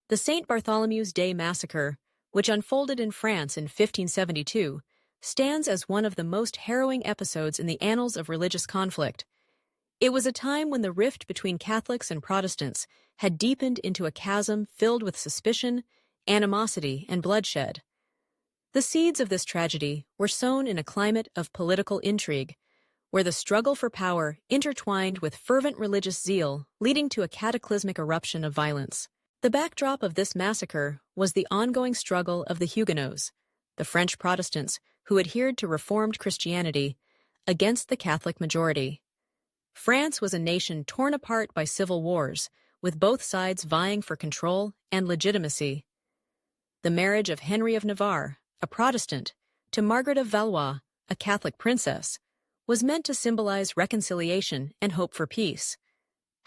The St. Bartholomew's Day Massacre, which unfolded in France in 1572, stands as one of the most harrowing episodes in the annals of religious conflict. It was a time when the rift between Catholics and Protestants had deepened into a chasm filled with suspicion, animosity, and bloodshed. The seeds of this tragedy were sown in a climate of political intrigue, where the struggle for power intertwined with fervent religious zeal, leading to a cataclysmic eruption of violence. The backdrop of this massacre was the ongoing struggle of the Huguenots, the French Protestants who adhered to Reformed Christianity, against the Catholic majority. France was a nation torn apart by civil wars, with both sides vying for control and legitimacy. The marriage of Henry of Navarre, a Protestant, to Margaret of Valois, a Catholic princess, was meant to symbolize reconciliation and hope for peace.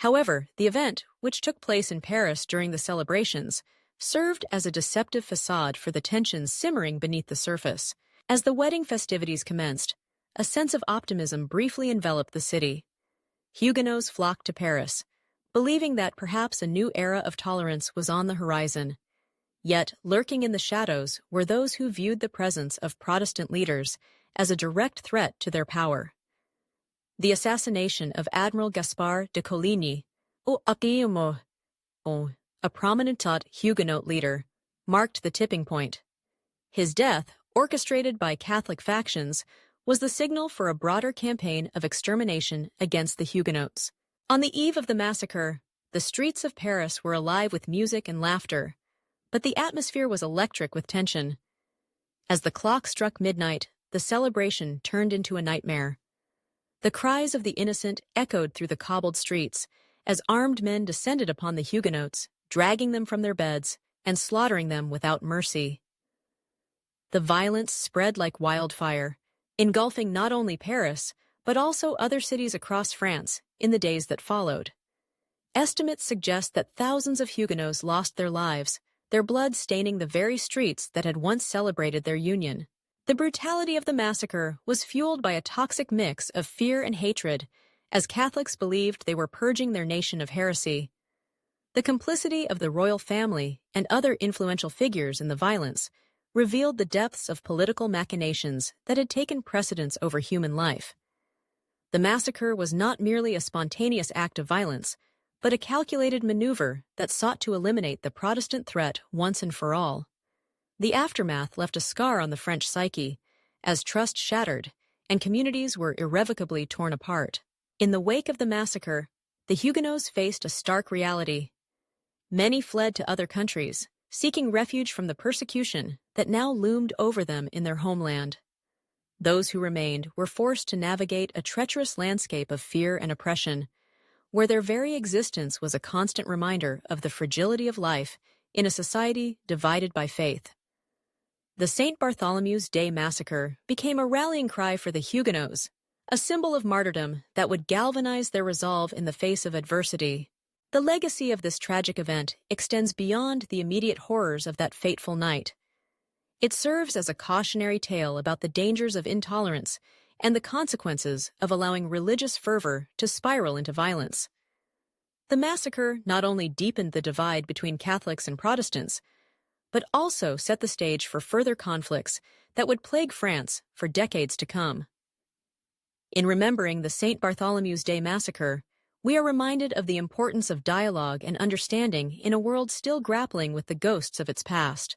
However, the event, which took place in Paris during the celebrations, served as a deceptive facade for the tensions simmering beneath the surface. As the wedding festivities commenced, a sense of optimism briefly enveloped the city. Huguenots flocked to Paris, believing that perhaps a new era of tolerance was on the horizon. Yet, lurking in the shadows were those who viewed the presence of Protestant leaders as a direct threat to their power. The assassination of Admiral Gaspard de Coligny, a prominent Huguenot leader, marked the tipping point. His death, orchestrated by Catholic factions, was the signal for a broader campaign of extermination against the Huguenots. On the eve of the massacre, the streets of Paris were alive with music and laughter, but the atmosphere was electric with tension. As the clock struck midnight, the celebration turned into a nightmare. The cries of the innocent echoed through the cobbled streets as armed men descended upon the Huguenots, dragging them from their beds and slaughtering them without mercy. The violence spread like wildfire, engulfing not only Paris, but also other cities across France in the days that followed. Estimates suggest that thousands of Huguenots lost their lives, their blood staining the very streets that had once celebrated their union. The brutality of the massacre was fueled by a toxic mix of fear and hatred, as Catholics believed they were purging their nation of heresy. The complicity of the royal family and other influential figures in the violence revealed the depths of political machinations that had taken precedence over human life. The massacre was not merely a spontaneous act of violence, but a calculated maneuver that sought to eliminate the Protestant threat once and for all. The aftermath left a scar on the French psyche, as trust shattered and communities were irrevocably torn apart. In the wake of the massacre, the Huguenots faced a stark reality. Many fled to other countries, seeking refuge from the persecution that now loomed over them in their homeland. Those who remained were forced to navigate a treacherous landscape of fear and oppression, where their very existence was a constant reminder of the fragility of life in a society divided by faith. The St. Bartholomew's Day Massacre became a rallying cry for the Huguenots, a symbol of martyrdom that would galvanize their resolve in the face of adversity. The legacy of this tragic event extends beyond the immediate horrors of that fateful night. It serves as a cautionary tale about the dangers of intolerance and the consequences of allowing religious fervor to spiral into violence. The massacre not only deepened the divide between Catholics and Protestants, but also set the stage for further conflicts that would plague France for decades to come. In remembering the St. Bartholomew's Day Massacre, we are reminded of the importance of dialogue and understanding in a world still grappling with the ghosts of its past.